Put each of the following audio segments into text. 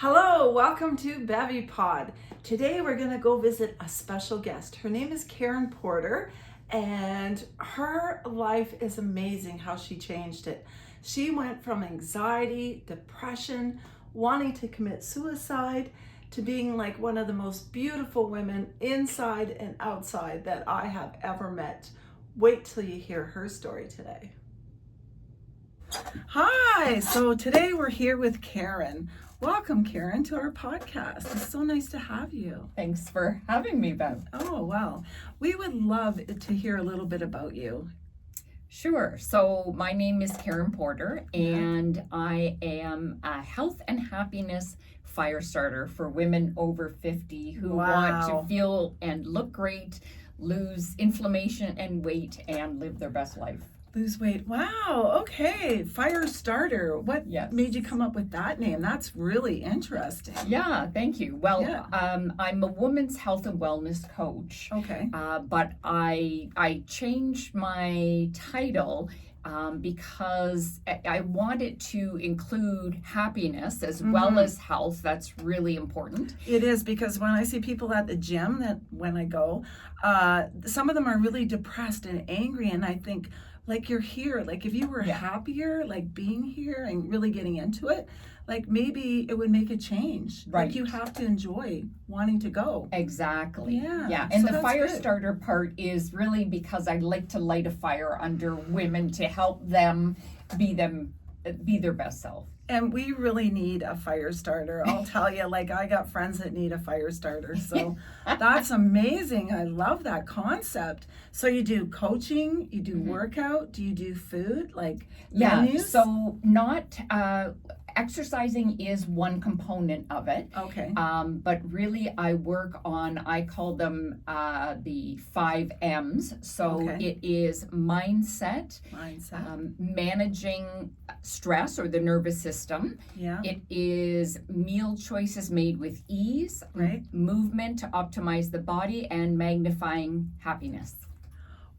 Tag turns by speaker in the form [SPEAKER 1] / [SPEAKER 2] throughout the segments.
[SPEAKER 1] Hello, welcome to Bevypod. Today we're going to go visit a special guest. Her name is Karen Porter, and her life is amazing how she changed it. She went from anxiety, depression, wanting to commit suicide, to being like one of the most beautiful women inside and outside that I have ever met. Wait till you hear her story today. Hi, so today we're here with Karen. Welcome, Karen, to our podcast. It's so nice to have you.
[SPEAKER 2] Thanks for having me, Bev.
[SPEAKER 1] Oh, well, we would love to hear a little bit about you.
[SPEAKER 2] Sure. So my name is Karen Porter, and I am a health and happiness fire starter for women over 50 who want to feel and look great, lose inflammation and weight, and live their best life.
[SPEAKER 1] Lose weight. Wow. Okay. Fire starter. What made you come up with that name? That's really interesting.
[SPEAKER 2] Yeah. Thank you. Well, I'm a women's health and wellness coach.
[SPEAKER 1] Okay.
[SPEAKER 2] But I changed my title because I wanted to include happiness as well as health. That's really important.
[SPEAKER 1] It is, because when I see people at the gym, that when I go, some of them are really depressed and angry, and I think, like, you're here, like if you were happier, like being here and really getting into it, like maybe it would make a change.
[SPEAKER 2] Right.
[SPEAKER 1] Like you have to enjoy wanting to go.
[SPEAKER 2] Exactly.
[SPEAKER 1] Yeah.
[SPEAKER 2] And
[SPEAKER 1] so
[SPEAKER 2] the fire starter part is really because I like to light a fire under women to help them be their best self.
[SPEAKER 1] And we really need a fire starter. I'll tell you, like, I got friends that need a fire starter. So that's amazing. I love that concept. So you do coaching, you do workout, do you do food, like menus?
[SPEAKER 2] So not exercising is one component of it.
[SPEAKER 1] Okay.
[SPEAKER 2] But really I work on, I call them the 5 M's. So it is mindset, managing stress or the nervous system.
[SPEAKER 1] Yeah.
[SPEAKER 2] It is meal choices made with ease, movement to optimize the body, and magnifying happiness.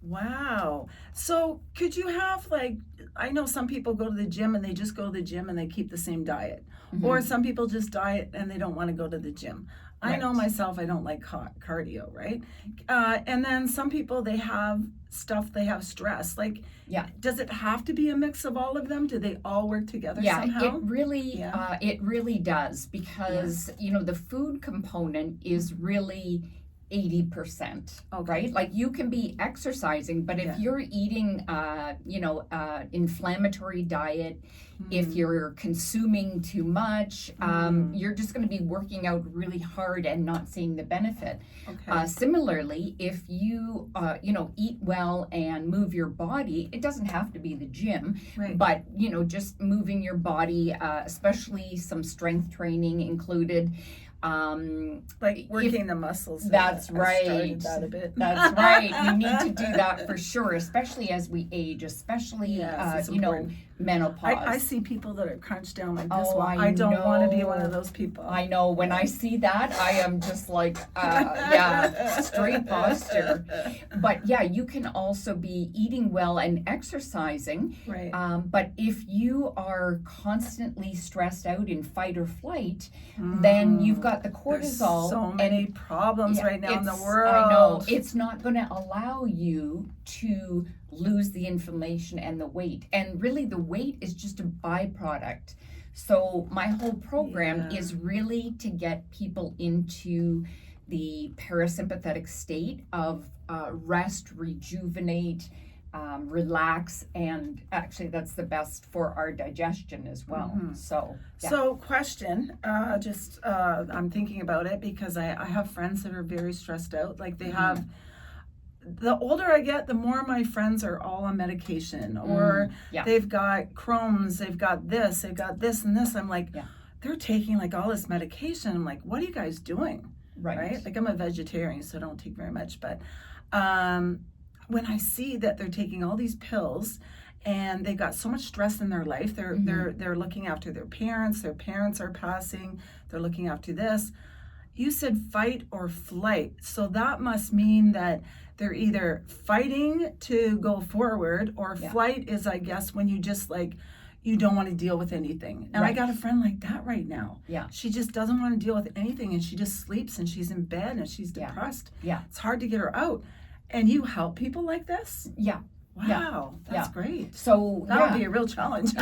[SPEAKER 1] Wow. So could you have, like, I know some people go to the gym and they just go to the gym and they keep the same diet. Or some people just diet and they don't want to go to the gym. I know myself, I don't like cardio, right? And then some people, they have stress. Like, does it have to be a mix of all of them? Do they all work together somehow?
[SPEAKER 2] It really does, because, the food component is really 80%, right? Like, you can be exercising, but if you're eating, inflammatory diet, if you're consuming too much, you're just going to be working out really hard and not seeing the benefit. Similarly, if you, eat well and move your body, it doesn't have to be the gym, but, just moving your body, especially some strength training included.
[SPEAKER 1] Like working the muscles.
[SPEAKER 2] That's right.
[SPEAKER 1] I started that a bit.
[SPEAKER 2] That's right. We need to do that for sure, especially as we age, especially, menopause.
[SPEAKER 1] I see people that are crunched down like this. I don't want to be one of those people.
[SPEAKER 2] I know. When I see that, I am just like, straight posture. But you can also be eating well and exercising.
[SPEAKER 1] Right.
[SPEAKER 2] But if you are constantly stressed out in fight or flight, then you've got the cortisol.
[SPEAKER 1] There's so many problems right now in the world.
[SPEAKER 2] I know. It's not going to allow you to lose the inflammation and the weight. And really, the weight is just a byproduct. So my whole program is really to get people into the parasympathetic state of rest, rejuvenate, relax, and actually that's the best for our digestion as well. So
[SPEAKER 1] question, I'm thinking about it because I have friends that are very stressed out. Like they have, the older I get, the more my friends are all on medication, or they've got Crohn's, they've got this and this. I'm like, they're taking like all this medication. I'm like, what are you guys doing? Right? Like, I'm a vegetarian, so I don't take very much, but when I see that they're taking all these pills and they've got so much stress in their life, they're looking after their parents are passing, they're looking after this. You said fight or flight, so that must mean that they're either fighting to go forward, or flight is, I guess, when you just like you don't want to deal with anything. And I
[SPEAKER 2] Right.
[SPEAKER 1] got a friend like that right now.
[SPEAKER 2] Yeah.
[SPEAKER 1] She just doesn't want to deal with anything, and she just sleeps and she's in bed and she's
[SPEAKER 2] Yeah.
[SPEAKER 1] depressed.
[SPEAKER 2] Yeah.
[SPEAKER 1] It's hard to get her out. And you help people like this?
[SPEAKER 2] Yeah.
[SPEAKER 1] Wow, that's
[SPEAKER 2] Yeah.
[SPEAKER 1] great.
[SPEAKER 2] So
[SPEAKER 1] That
[SPEAKER 2] yeah.
[SPEAKER 1] would be a real challenge.
[SPEAKER 2] So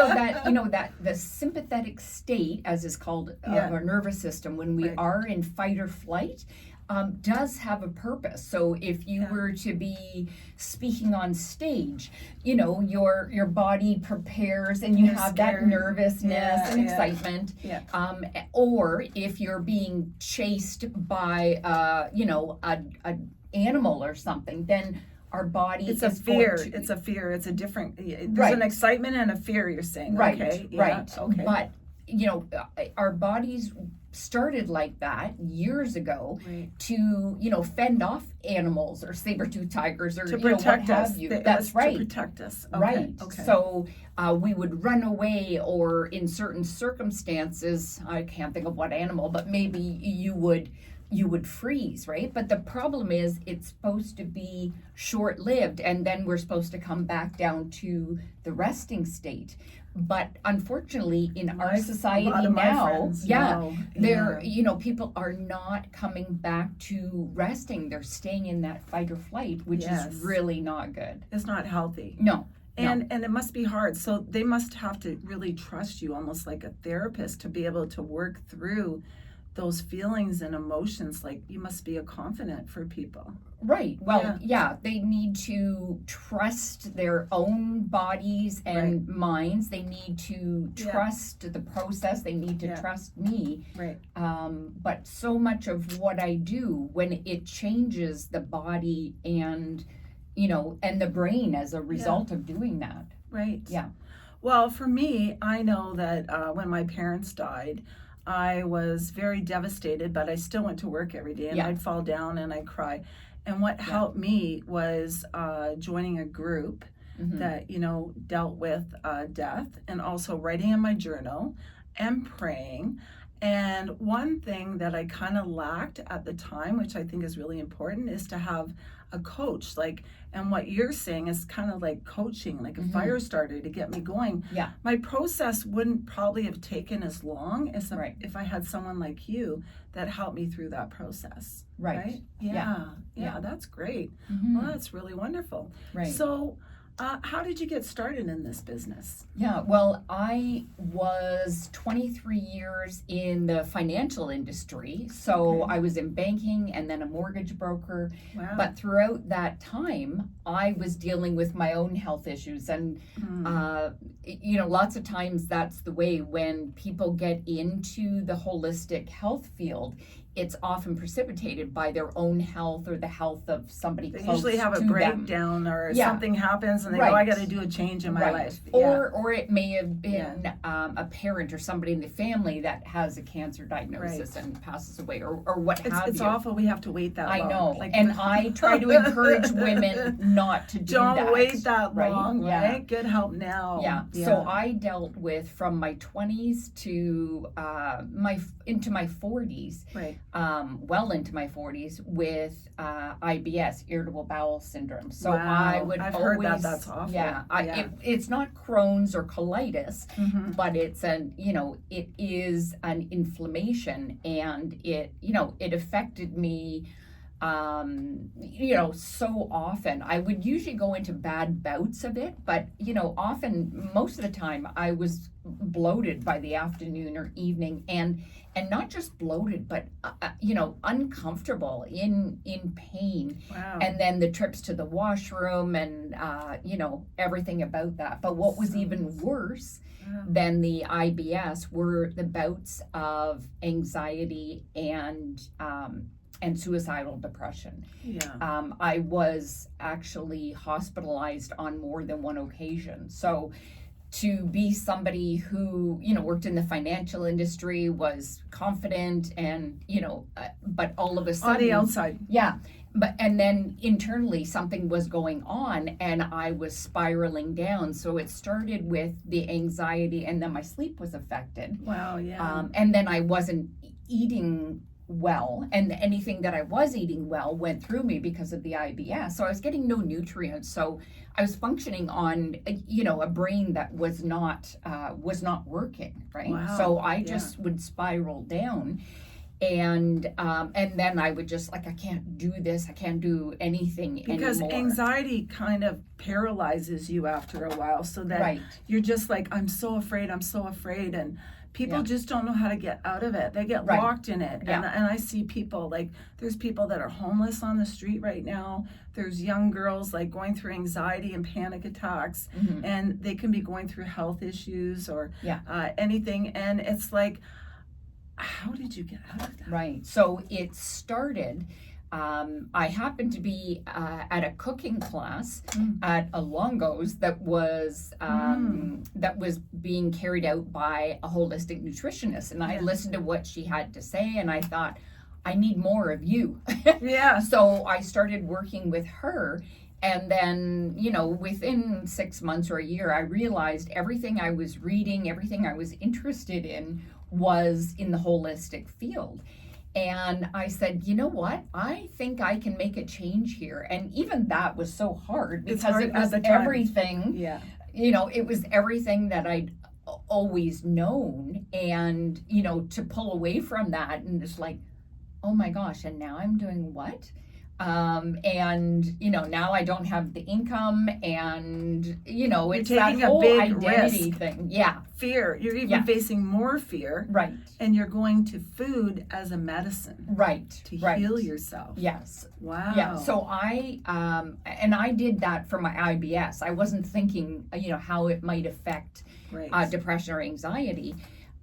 [SPEAKER 2] that, that the sympathetic state, as is called, of
[SPEAKER 1] Yeah.
[SPEAKER 2] our nervous system, when we
[SPEAKER 1] Right.
[SPEAKER 2] are in fight or flight, does have a purpose. So if you
[SPEAKER 1] Yeah.
[SPEAKER 2] were to be speaking on stage, your body prepares and you
[SPEAKER 1] You're
[SPEAKER 2] have that
[SPEAKER 1] scared.
[SPEAKER 2] nervousness
[SPEAKER 1] Yeah,
[SPEAKER 2] and
[SPEAKER 1] yeah.
[SPEAKER 2] excitement.
[SPEAKER 1] Yeah.
[SPEAKER 2] Or if you're being chased by, a animal or something, then our body
[SPEAKER 1] It's a
[SPEAKER 2] is going
[SPEAKER 1] fear.
[SPEAKER 2] to-
[SPEAKER 1] It's a fear. It's a different. There's
[SPEAKER 2] Right.
[SPEAKER 1] an excitement and a fear. You're saying,
[SPEAKER 2] Right,
[SPEAKER 1] Okay. Yeah.
[SPEAKER 2] right.
[SPEAKER 1] Okay.
[SPEAKER 2] But our bodies started like that years ago
[SPEAKER 1] Right.
[SPEAKER 2] to fend off animals or saber-toothed tigers or
[SPEAKER 1] To
[SPEAKER 2] what
[SPEAKER 1] protect us.
[SPEAKER 2] have you.
[SPEAKER 1] It
[SPEAKER 2] That's
[SPEAKER 1] was
[SPEAKER 2] right.
[SPEAKER 1] To protect us. Okay.
[SPEAKER 2] Right.
[SPEAKER 1] Okay.
[SPEAKER 2] So we would run away, or in certain circumstances, I can't think of what animal, but maybe you would freeze, right? But the problem is it's supposed to be short-lived, and then we're supposed to come back down to the resting state. But unfortunately, in our society
[SPEAKER 1] a lot of my
[SPEAKER 2] now,
[SPEAKER 1] friends know.
[SPEAKER 2] they're people are not coming back to resting. They're staying in that fight or flight, which
[SPEAKER 1] Yes.
[SPEAKER 2] is really not good.
[SPEAKER 1] It's not healthy.
[SPEAKER 2] No.
[SPEAKER 1] And it must be hard. So they must have to really trust you, almost like a therapist, to be able to work through those feelings and emotions. Like, you must be a confidant for people.
[SPEAKER 2] Right. Well, they need to trust their own bodies and minds. They need to trust the process. They need to trust me.
[SPEAKER 1] Right.
[SPEAKER 2] But so much of what I do, when it changes the body and the brain as a result of doing that.
[SPEAKER 1] Right.
[SPEAKER 2] Yeah.
[SPEAKER 1] Well, for me, I know that when my parents died, I was very devastated, but I still went to work every day, and I'd fall down and I'd cry. And what helped me was joining a group that, dealt with death, and also writing in my journal and praying. And one thing that I kind of lacked at the time, which I think is really important, is to have a coach. And what you're saying is kind of like coaching, like a fire starter to get me going.
[SPEAKER 2] Yeah.
[SPEAKER 1] My process wouldn't probably have taken as long as if I had someone like you that helped me through that process.
[SPEAKER 2] Right.
[SPEAKER 1] Yeah.
[SPEAKER 2] Yeah.
[SPEAKER 1] That's great.
[SPEAKER 2] Mhm.
[SPEAKER 1] Well, that's really wonderful.
[SPEAKER 2] Right.
[SPEAKER 1] So, how did you get started in this business?
[SPEAKER 2] Yeah, well, I was 23 years in the financial industry. So I was in banking and then a mortgage broker.
[SPEAKER 1] Wow.
[SPEAKER 2] But throughout that time, I was dealing with my own health issues. And, lots of times that's the way when people get into the holistic health field. It's often precipitated by their own health or the health of somebody
[SPEAKER 1] They
[SPEAKER 2] close
[SPEAKER 1] usually have a
[SPEAKER 2] to them.
[SPEAKER 1] breakdown or something happens and they go, I got to do a change in my life.
[SPEAKER 2] Or it may have been a parent or somebody in the family that has a cancer diagnosis and passes away, or what have you.
[SPEAKER 1] It's awful. We have to wait that long.
[SPEAKER 2] I know. And I try to encourage women not to do that.
[SPEAKER 1] Don't wait that long,
[SPEAKER 2] Yeah.
[SPEAKER 1] right? Good help now.
[SPEAKER 2] Yeah. So I dealt with, from my 20s to into my 40s,
[SPEAKER 1] Right.
[SPEAKER 2] well into my 40s, with IBS, irritable bowel syndrome. So
[SPEAKER 1] Wow.
[SPEAKER 2] I would
[SPEAKER 1] I've
[SPEAKER 2] always,
[SPEAKER 1] heard that. That's awful.
[SPEAKER 2] Yeah,
[SPEAKER 1] Yeah.
[SPEAKER 2] it's not Crohn's or colitis,
[SPEAKER 1] Mhm.
[SPEAKER 2] but it's it is an inflammation, and it affected me. So often I would usually go into bad bouts of it, but often, most of the time, I was bloated by the afternoon or evening, and not just bloated, but uncomfortable, in pain.
[SPEAKER 1] Wow.
[SPEAKER 2] And then the trips to the washroom and everything about that. But what was even worse than the IBS were the bouts of anxiety and suicidal depression.
[SPEAKER 1] Yeah.
[SPEAKER 2] I was actually hospitalized on more than one occasion. So to be somebody who, worked in the financial industry, was confident and, but all of a sudden.
[SPEAKER 1] On the outside.
[SPEAKER 2] Yeah. And then internally something was going on and I was spiraling down. So it started with the anxiety, and then my sleep was affected.
[SPEAKER 1] Wow. Yeah.
[SPEAKER 2] And then I wasn't eating well, and anything that I was eating well went through me because of the IBS. So I was getting no nutrients. So I was functioning on, a brain that was not working, right?
[SPEAKER 1] Wow.
[SPEAKER 2] So I just would spiral down. And then I would just I can't do this. I can't do anything
[SPEAKER 1] because
[SPEAKER 2] anymore.
[SPEAKER 1] anxiety kind of paralyzes you after a while, so that you're just like, I'm so afraid, and people just don't know how to get out of it. They get locked in it. And I see people, like, there's people that are homeless on the street right now. There's young girls like going through anxiety and panic attacks, and they can be going through health issues or anything. And it's like, how did you get out of that?
[SPEAKER 2] Right. So it started, I happened to be at a cooking class at a Longo's that was being carried out by a holistic nutritionist. And I listened to what she had to say, and I thought, I need more of you.
[SPEAKER 1] Yeah.
[SPEAKER 2] So I started working with her. And then, within 6 months or a year, I realized everything I was reading, everything I was interested in was in the holistic field. And I said, you know what? I think I can make a change here. And even that was so hard because it was everything, it was everything that I'd always known. And, to pull away from that and it's like, oh my gosh, and now I'm doing what? And now I don't have the income, and it's that whole
[SPEAKER 1] big
[SPEAKER 2] identity
[SPEAKER 1] risk.
[SPEAKER 2] thing. Yeah.
[SPEAKER 1] Fear. You're even facing more fear.
[SPEAKER 2] Right.
[SPEAKER 1] And you're going to food as a medicine.
[SPEAKER 2] Right.
[SPEAKER 1] To heal yourself.
[SPEAKER 2] Yes.
[SPEAKER 1] Wow.
[SPEAKER 2] Yeah. So I did that for my IBS. I wasn't thinking, how it might affect depression or anxiety.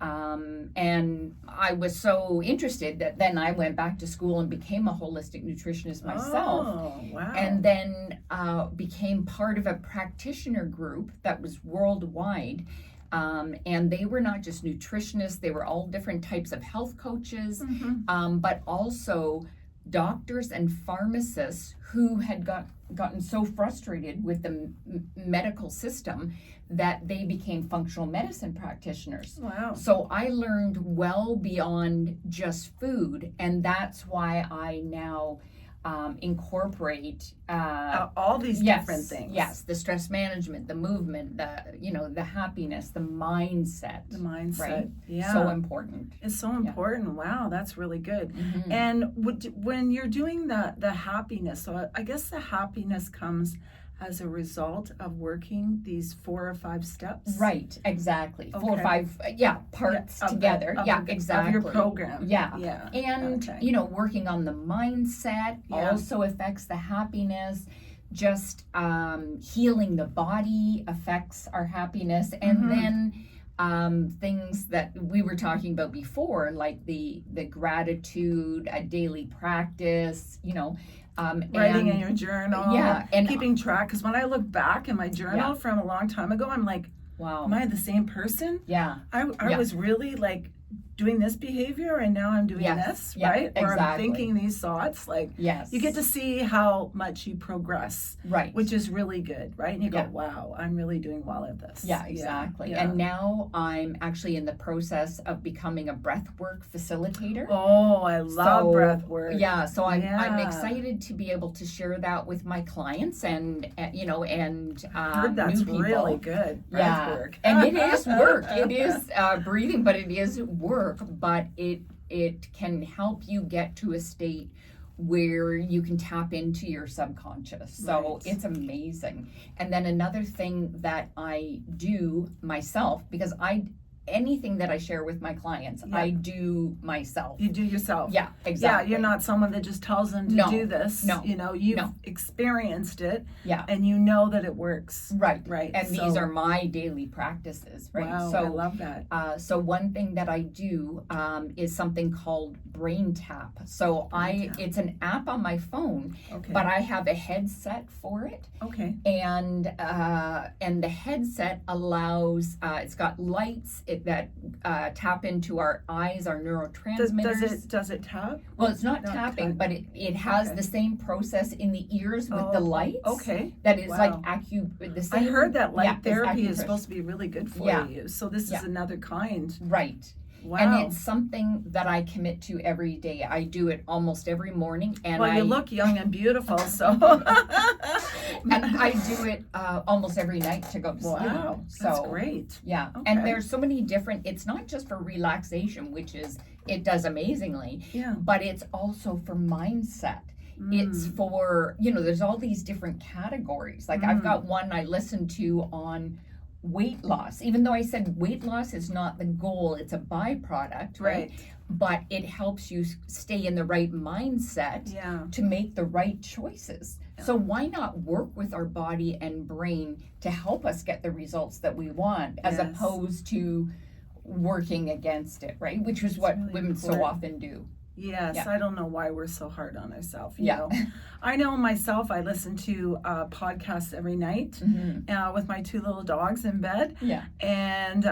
[SPEAKER 2] And I was so interested that then I went back to school and became a holistic nutritionist myself.
[SPEAKER 1] Oh, wow.
[SPEAKER 2] And then became part of a practitioner group that was worldwide. And they were not just nutritionists, they were all different types of health coaches, but also doctors and pharmacists who had gotten so frustrated with the medical system that they became functional medicine practitioners.
[SPEAKER 1] Wow.
[SPEAKER 2] So I learned well beyond just food, and that's why I now incorporate
[SPEAKER 1] all these different things.
[SPEAKER 2] Yes, the stress management, the movement, the happiness, the mindset.
[SPEAKER 1] The mindset,
[SPEAKER 2] right?
[SPEAKER 1] Yeah.
[SPEAKER 2] So important.
[SPEAKER 1] It's so important. Yeah. Wow, that's really good.
[SPEAKER 2] Mm-hmm.
[SPEAKER 1] And when you're doing the happiness, so I guess the happiness comes as a result of working these 4 or 5 steps.
[SPEAKER 2] Right, exactly.
[SPEAKER 1] Okay.
[SPEAKER 2] 4 or 5, parts together. Exactly.
[SPEAKER 1] Of your program.
[SPEAKER 2] Yeah. And, working on the mindset also affects the happiness. Just healing the body affects our happiness. And then things that we were talking about before, like the gratitude, a daily practice,
[SPEAKER 1] writing in your journal,
[SPEAKER 2] and
[SPEAKER 1] keeping track. Because when I look back in my journal from a long time ago, I'm like,
[SPEAKER 2] wow,
[SPEAKER 1] am I the same person?
[SPEAKER 2] Yeah.
[SPEAKER 1] I was really like doing this behavior, and now I'm doing this, right?
[SPEAKER 2] Exactly.
[SPEAKER 1] Or I'm thinking these thoughts. Like, you get to see how much you progress,
[SPEAKER 2] right?
[SPEAKER 1] Which is really good, right? And you go, wow, I'm really doing well at this.
[SPEAKER 2] Yeah, exactly. And now I'm actually in the process of becoming a breathwork facilitator.
[SPEAKER 1] Oh, I love breath work.
[SPEAKER 2] Yeah, so I'm excited to be able to share that with my clients and I
[SPEAKER 1] heard that's
[SPEAKER 2] new people.
[SPEAKER 1] Really good. Breath work.
[SPEAKER 2] And it is work. It is breathing, but it is work. But it can help you get to a state where you can tap into your subconscious. So it's amazing. And then another thing that I do myself, because anything that I share with my clients, I do myself.
[SPEAKER 1] You do yourself.
[SPEAKER 2] Yeah, exactly.
[SPEAKER 1] Yeah, you're not someone that just tells them to do this.
[SPEAKER 2] No.
[SPEAKER 1] You've experienced it.
[SPEAKER 2] Yeah.
[SPEAKER 1] And you know that it works.
[SPEAKER 2] Right.
[SPEAKER 1] Right.
[SPEAKER 2] And these are my daily practices, right?
[SPEAKER 1] Wow,
[SPEAKER 2] so
[SPEAKER 1] I love that.
[SPEAKER 2] So one thing that I do is something called Brain Tap. So it's an app on my phone, but I have a headset for it.
[SPEAKER 1] Okay.
[SPEAKER 2] And the headset allows it's got lights that tap into our eyes, our neurotransmitters.
[SPEAKER 1] Does it tap?
[SPEAKER 2] Well, it's not tapping, but it has the same process in the ears with the lights.
[SPEAKER 1] Okay.
[SPEAKER 2] That is like the same.
[SPEAKER 1] I heard that light therapy is supposed to be really good for you. So this is another kind.
[SPEAKER 2] Right.
[SPEAKER 1] Wow.
[SPEAKER 2] And it's something that I commit to every day. I do it almost every morning. And
[SPEAKER 1] well, you look young and beautiful, so.
[SPEAKER 2] And I do it almost every night to go to sleep.
[SPEAKER 1] Wow, that's great.
[SPEAKER 2] Yeah,
[SPEAKER 1] Okay.
[SPEAKER 2] and there's so many different, it's not just for relaxation, which is, it does amazingly, but it's also for mindset. It's for, there's all these different categories. Like I've got one I listened to on weight loss, even though I said weight loss is not the goal, it's a byproduct, right? But it helps you stay in the right mindset to make the right choices. So why not work with our body and brain to help us get the results that we want, as opposed to working against it, right? Which is what really women so often do.
[SPEAKER 1] Yes, I don't know why we're so hard on ourselves. You know, I know myself. I listen to podcasts every night with my 2 little dogs in bed. And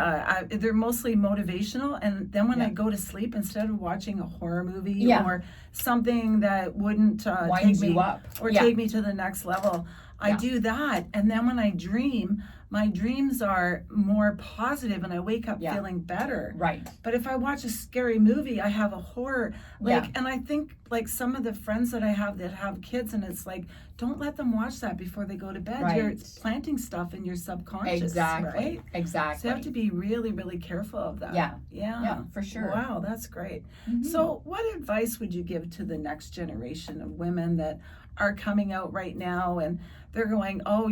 [SPEAKER 1] they're mostly motivational. And then when I go to sleep, instead of watching a horror movie or something that wouldn't take me up or take me to the next level, I do that. And then when I dream, my dreams are more positive and I wake up feeling better. Right. But if I watch a scary movie, I have a horror. And I think some of the friends that I have that have kids, and it's like, don't let them watch that before they go to bed. You're planting stuff in your subconscious. Right? Exactly. So you have to be really, really careful of that. Yeah, for sure. Wow, that's great. So what advice would you give to the next generation of women that are coming out right now and they're going, oh,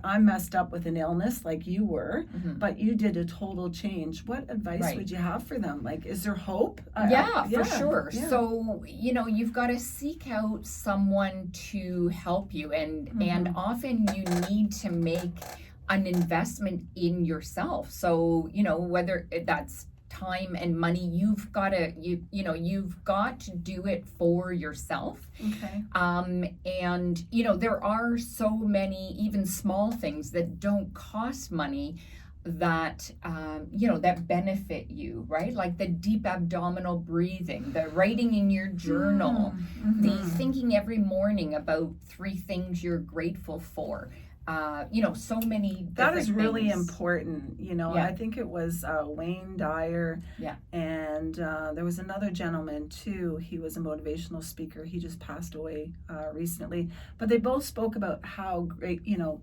[SPEAKER 1] I'm messed up with an illness like you were, but you did a total change. What advice would you have for them? Is there hope?
[SPEAKER 2] For sure. So, you've got to seek out someone to help you. And often you need to make an investment in yourself. So, whether that's time and money, you've got to do it for yourself. And there are so many even small things that don't cost money that that benefit you, right? Like the deep abdominal breathing, the writing in your journal, the thinking every morning about 3 things you're grateful for. So many
[SPEAKER 1] that is really
[SPEAKER 2] things.
[SPEAKER 1] Important. I think it was Wayne Dyer. And there was another gentleman too. He was a motivational speaker. He just passed away recently. But they both spoke about how great,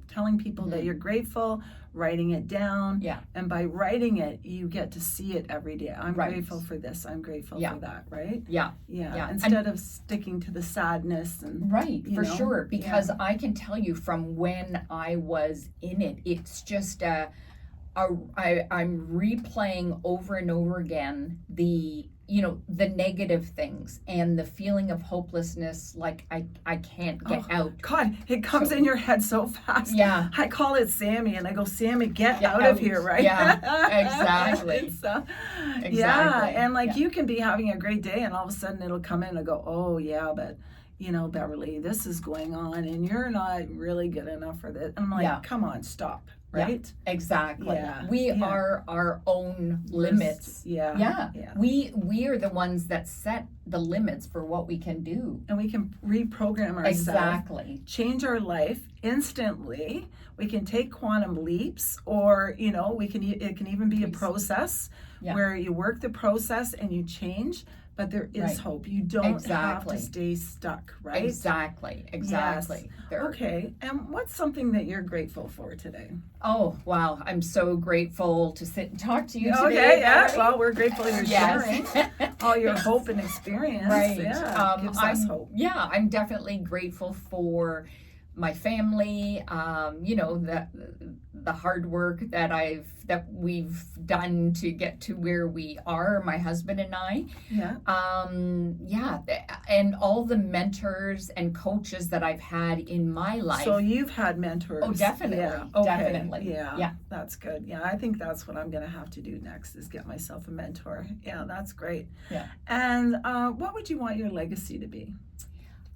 [SPEAKER 1] telling people that you're grateful, writing it down. And by writing it, you get to see it every day. I'm grateful for this. I'm grateful for that. Right? Instead of sticking to the sadness and
[SPEAKER 2] for sure. Because I can tell you from when I was in it, it's just I'm replaying over and over again the negative things and the feeling of hopelessness, like I can't get out.
[SPEAKER 1] God, it comes in your head so fast. I call it Sammy and I go, Sammy, get out of here, right?
[SPEAKER 2] Exactly.
[SPEAKER 1] And you can be having a great day and all of a sudden it'll come in and go, oh yeah, but Beverly, this is going on and you're not really good enough for this. And I'm like, come on, stop. Right?
[SPEAKER 2] Exactly. We are our own limits. We are the ones that set the limits for what we can do.
[SPEAKER 1] And we can reprogram ourselves. Change our life instantly. We can take quantum leaps, or it can even be a process where you work the process and you change. But there is hope. You don't have to stay stuck, right?
[SPEAKER 2] Exactly. Yes.
[SPEAKER 1] Okay. And what's something that you're grateful for today?
[SPEAKER 2] Oh, wow. I'm so grateful to sit and talk to you today.
[SPEAKER 1] Okay, Well, we're grateful you're sharing all your hope and experience. Gives us hope.
[SPEAKER 2] I'm definitely grateful for my family, the hard work that we've done to get to where we are, my husband and I. And all the mentors and coaches that I've had in my life.
[SPEAKER 1] So you've had mentors.
[SPEAKER 2] Oh, definitely. Definitely.
[SPEAKER 1] That's good. I think that's what I'm going to have to do next, is get myself a mentor. That's great. And what would you want your legacy to be?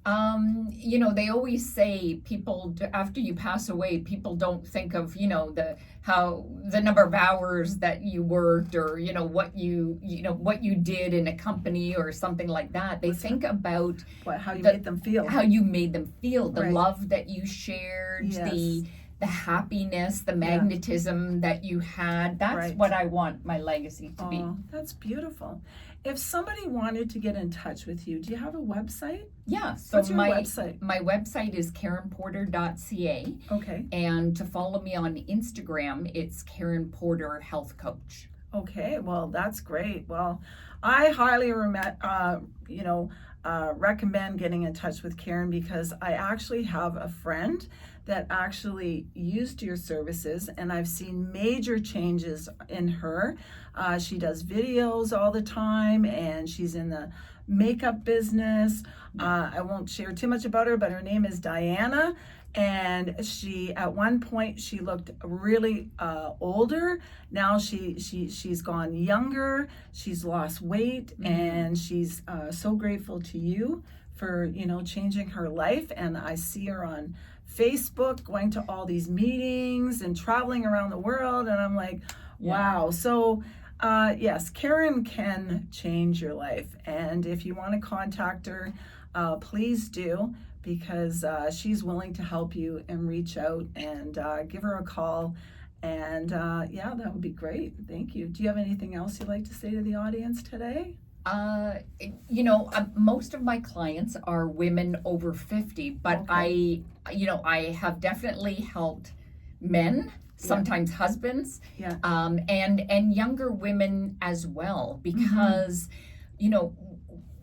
[SPEAKER 2] They always say people, after you pass away, people don't think of, the number of hours that you worked, or, what you did in a company or something like that. They think about
[SPEAKER 1] how you made them feel,
[SPEAKER 2] the love that you shared, the happiness, the magnetism that you had. That's what I want my legacy to be.
[SPEAKER 1] That's beautiful. If somebody wanted to get in touch with you, do you have a website?
[SPEAKER 2] Yeah. So
[SPEAKER 1] what's your website?
[SPEAKER 2] My website is karenporter.ca.
[SPEAKER 1] Okay.
[SPEAKER 2] And to follow me on Instagram, it's Karen Porter Health Coach.
[SPEAKER 1] Okay, well, that's great. Well, I highly recommend getting in touch with Karen, because I actually have a friend that actually used your services, and I've seen major changes in her. She does videos all the time, and she's in the makeup business. I won't share too much about her, but her name is Diana. And she, at one point, she looked really older. Now she's gone younger. She's lost weight, and she's so grateful to you for changing her life. And I see her on Facebook going to all these meetings and traveling around the world, and I'm like, wow. So yes, Karen can change your life, and if you want to contact her, please do, because she's willing to help you, and reach out and give her a call. And yeah, that would be great. Thank you. Do you have anything else you'd like to say to the audience today?
[SPEAKER 2] Most of my clients are women over 50, but I have definitely helped men, sometimes husbands, and younger women as well, because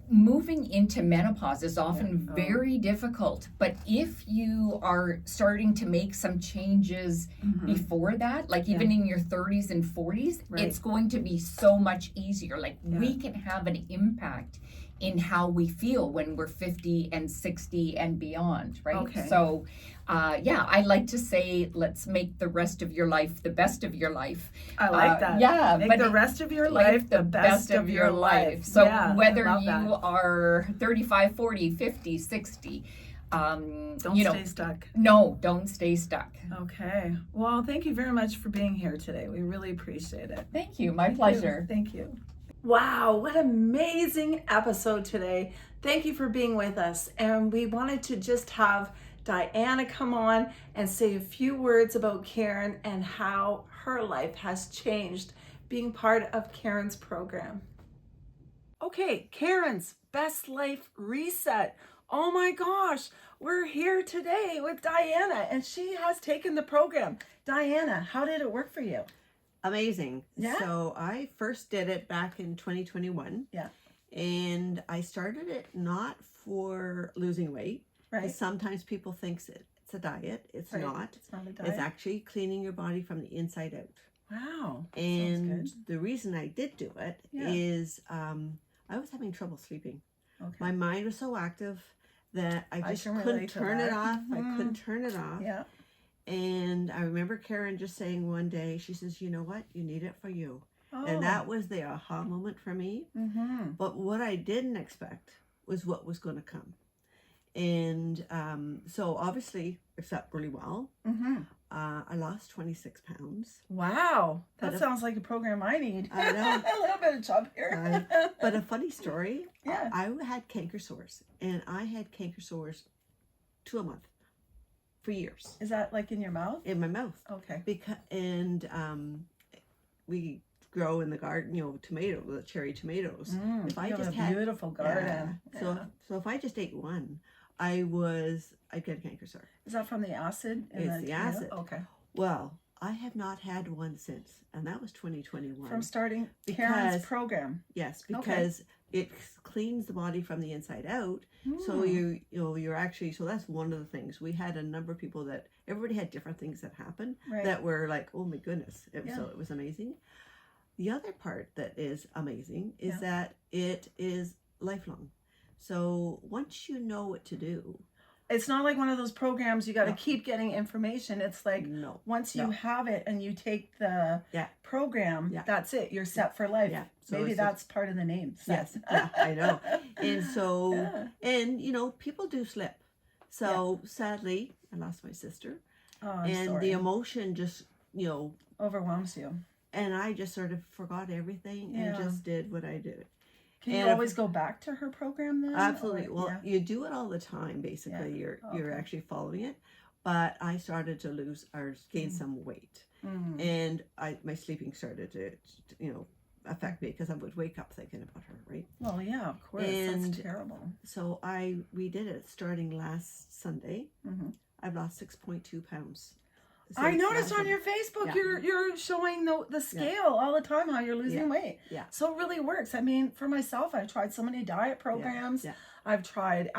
[SPEAKER 2] moving into menopause is often very difficult, but if you are starting to make some changes before that, like even in your 30s and 40s, it's going to be so much easier. Like we can have an impact in how we feel when we're 50 and 60 and beyond, right?
[SPEAKER 1] Okay.
[SPEAKER 2] So I like to say, let's make the rest of your life the best of your life.
[SPEAKER 1] I like that.
[SPEAKER 2] Yeah,
[SPEAKER 1] make the rest of your life the best of your life.
[SPEAKER 2] So whether you are 35, 40, 50, 60,
[SPEAKER 1] don't stay stuck.
[SPEAKER 2] No, don't stay stuck.
[SPEAKER 1] Okay. Well, thank you very much for being here today. We really appreciate it.
[SPEAKER 2] Thank you. My pleasure.
[SPEAKER 1] Thank you. Wow, what an amazing episode today. Thank you for being with us. And we wanted to just have Diana come on and say a few words about Karen and how her life has changed being part of Karen's program. Okay, Karen's Best Life Reset. Oh my gosh, we're here today with Diana, and she has taken the program. Diana, how did it work for you?
[SPEAKER 3] Amazing.
[SPEAKER 1] Yeah.
[SPEAKER 3] So I first did it back in 2021.
[SPEAKER 1] Yeah.
[SPEAKER 3] And I started it not for losing weight.
[SPEAKER 1] Right.
[SPEAKER 3] Sometimes people think it's a diet. It's not.
[SPEAKER 1] It's not a diet.
[SPEAKER 3] It's actually cleaning your body from the inside out.
[SPEAKER 1] Wow.
[SPEAKER 3] And the reason I did do it is I was having trouble sleeping.
[SPEAKER 1] Okay.
[SPEAKER 3] My mind was so active that I just couldn't turn it off. I couldn't turn it off.
[SPEAKER 1] Yeah.
[SPEAKER 3] And I remember Karen just saying one day, she says, you know what? You need it for you.
[SPEAKER 1] Oh.
[SPEAKER 3] And that was the aha moment for me. But what I didn't expect was what was going to come. And so obviously it felt really well. I lost 26 pounds.
[SPEAKER 1] Wow. That sounds like a program I need.
[SPEAKER 3] I know.
[SPEAKER 1] A little bit of chub here.
[SPEAKER 3] But a funny story.
[SPEAKER 1] Yeah.
[SPEAKER 3] I had canker sores. And I had canker sores 2 a month. For years.
[SPEAKER 1] Is that like in your mouth?
[SPEAKER 3] In my mouth.
[SPEAKER 1] Okay.
[SPEAKER 3] We grow in the garden, tomatoes, cherry tomatoes.
[SPEAKER 1] If I just had a beautiful garden.
[SPEAKER 3] So if I just ate one, I'd get a canker sore.
[SPEAKER 1] Is that from the acid?
[SPEAKER 3] It's the acid.
[SPEAKER 1] Okay.
[SPEAKER 3] Well, I have not had one since, and that was 2021.
[SPEAKER 1] From starting Karen's program.
[SPEAKER 3] Yes, because it cleans the body from the inside out. So you're actually, so that's one of the things. We had a number of people that everybody had different things that happened that were like, oh my goodness. So it was amazing. The other part that is amazing is that it is lifelong. So once you know what to do,
[SPEAKER 1] it's not like one of those programs you got to keep getting information. It's like once you have it and you take the program, that's it. You're set for life. Yeah. So maybe that's part of the name.
[SPEAKER 3] Yes, I know. And so, and people do slip. So sadly, I lost my sister.
[SPEAKER 1] Oh, I'm
[SPEAKER 3] and
[SPEAKER 1] sorry.
[SPEAKER 3] The emotion just,
[SPEAKER 1] overwhelms you.
[SPEAKER 3] And I just sort of forgot everything and just did what I did.
[SPEAKER 1] Can you always go back to her program then?
[SPEAKER 3] Absolutely. You do it all the time. Basically, you're actually following it. but I started to lose or gain some weight. And my sleeping started to, affect me because I would wake up thinking about her, right?
[SPEAKER 1] Well, yeah, of course.
[SPEAKER 3] And
[SPEAKER 1] that's terrible.
[SPEAKER 3] So we did it starting last Sunday. I've lost 6.2 pounds.
[SPEAKER 1] I
[SPEAKER 3] since
[SPEAKER 1] noticed
[SPEAKER 3] last
[SPEAKER 1] on your
[SPEAKER 3] Sunday.
[SPEAKER 1] Facebook
[SPEAKER 3] Yeah.
[SPEAKER 1] you're showing the scale all the time how you're losing weight.
[SPEAKER 3] Yeah.
[SPEAKER 1] So it really works. I mean, for myself, I've tried so many diet programs.
[SPEAKER 3] Yeah.
[SPEAKER 1] I've tried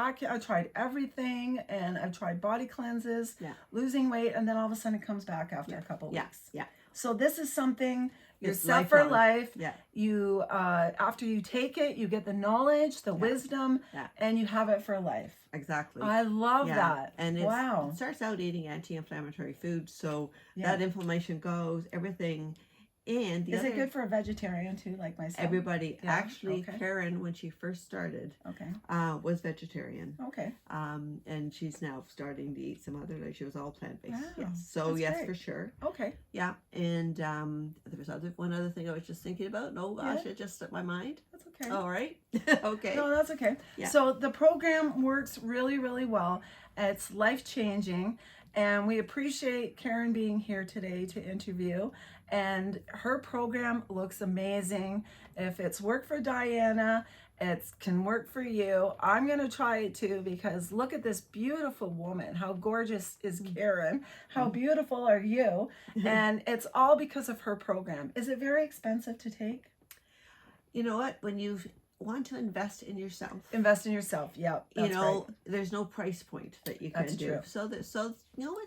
[SPEAKER 1] everything, and I've tried body cleanses,
[SPEAKER 3] Yeah.
[SPEAKER 1] losing weight, and then all of a sudden it comes back after a couple weeks.
[SPEAKER 3] Yeah.
[SPEAKER 1] So this is something you're
[SPEAKER 3] It's
[SPEAKER 1] set for
[SPEAKER 3] lifelong.
[SPEAKER 1] life.
[SPEAKER 3] Yeah.
[SPEAKER 1] You after you take it, you get the knowledge, the wisdom, and you have it for life.
[SPEAKER 3] Exactly.
[SPEAKER 1] I love that.
[SPEAKER 3] And
[SPEAKER 1] wow.
[SPEAKER 3] it starts out eating anti-inflammatory foods, so that inflammation goes, everything. And
[SPEAKER 1] is it good for a vegetarian too, like myself?
[SPEAKER 3] Everybody.
[SPEAKER 1] Yeah,
[SPEAKER 3] Actually,
[SPEAKER 1] okay.
[SPEAKER 3] Karen, when she first started,
[SPEAKER 1] Okay.
[SPEAKER 3] Was vegetarian.
[SPEAKER 1] Okay.
[SPEAKER 3] And she's now starting to eat some other, like she was all plant-based.
[SPEAKER 1] Wow,
[SPEAKER 3] Yes. So
[SPEAKER 1] that's
[SPEAKER 3] yes,
[SPEAKER 1] great.
[SPEAKER 3] for sure.
[SPEAKER 1] Okay.
[SPEAKER 3] Yeah. And there was one other thing I was just thinking about. No, gosh, it just slipped my mind.
[SPEAKER 1] That's okay.
[SPEAKER 3] All right. Okay.
[SPEAKER 1] No, that's okay.
[SPEAKER 3] Yeah.
[SPEAKER 1] So the program works really, really well. It's life-changing, and we appreciate Karen being here today to interview. And her program looks amazing. If it's worked for Diana, it can work for you. I'm going to try it too, because look at this beautiful woman. How gorgeous is Karen? How beautiful are you? And it's all because of her program. Is it very expensive to take?
[SPEAKER 3] You know what? When you want to invest in yourself,
[SPEAKER 1] Invest in yourself. Yeah. That's right.
[SPEAKER 3] there's no price point that you can
[SPEAKER 1] That's
[SPEAKER 3] do.
[SPEAKER 1] true.
[SPEAKER 3] So it's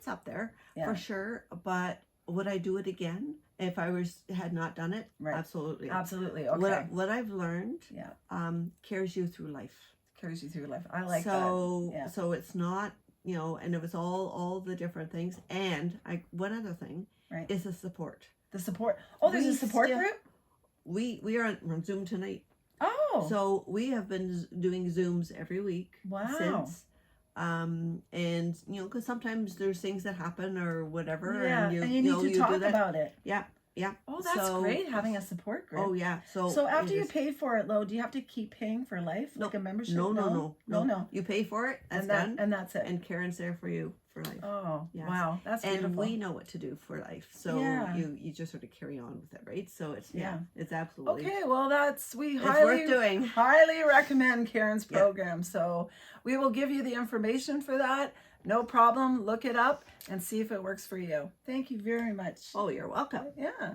[SPEAKER 3] up there
[SPEAKER 1] Yeah.
[SPEAKER 3] for sure. But would I do it again if I had not done it?
[SPEAKER 1] Right.
[SPEAKER 3] Absolutely.
[SPEAKER 1] Absolutely. Okay.
[SPEAKER 3] What I've learned, carries you through life.
[SPEAKER 1] Carries you through life. I like
[SPEAKER 3] that.
[SPEAKER 1] Yeah.
[SPEAKER 3] So it's not, and it was all the different things. And one other thing is the support.
[SPEAKER 1] The support. Oh, there's a support group?
[SPEAKER 3] We are on Zoom tonight.
[SPEAKER 1] Oh.
[SPEAKER 3] So we have been doing Zooms every week since. And because sometimes there's things that happen or whatever,
[SPEAKER 1] and you need to talk about it.
[SPEAKER 3] Yeah.
[SPEAKER 1] Oh, that's great, having a support group.
[SPEAKER 3] Oh yeah.
[SPEAKER 1] So after you pay for it, do you have to keep paying for life, like a membership? No. You pay for it, done, and that's it.
[SPEAKER 3] And Karen's there for you for life.
[SPEAKER 1] Oh, wow, that's beautiful.
[SPEAKER 3] And we know what to do for life, so you just sort of carry on with it, right? So it's it's absolutely
[SPEAKER 1] okay. Well, we
[SPEAKER 3] worth
[SPEAKER 1] highly recommend Karen's program. So we will give you the information for that. No problem. Look it up and see if it works for you. Thank you very much.
[SPEAKER 3] Oh, you're welcome.
[SPEAKER 1] Yeah.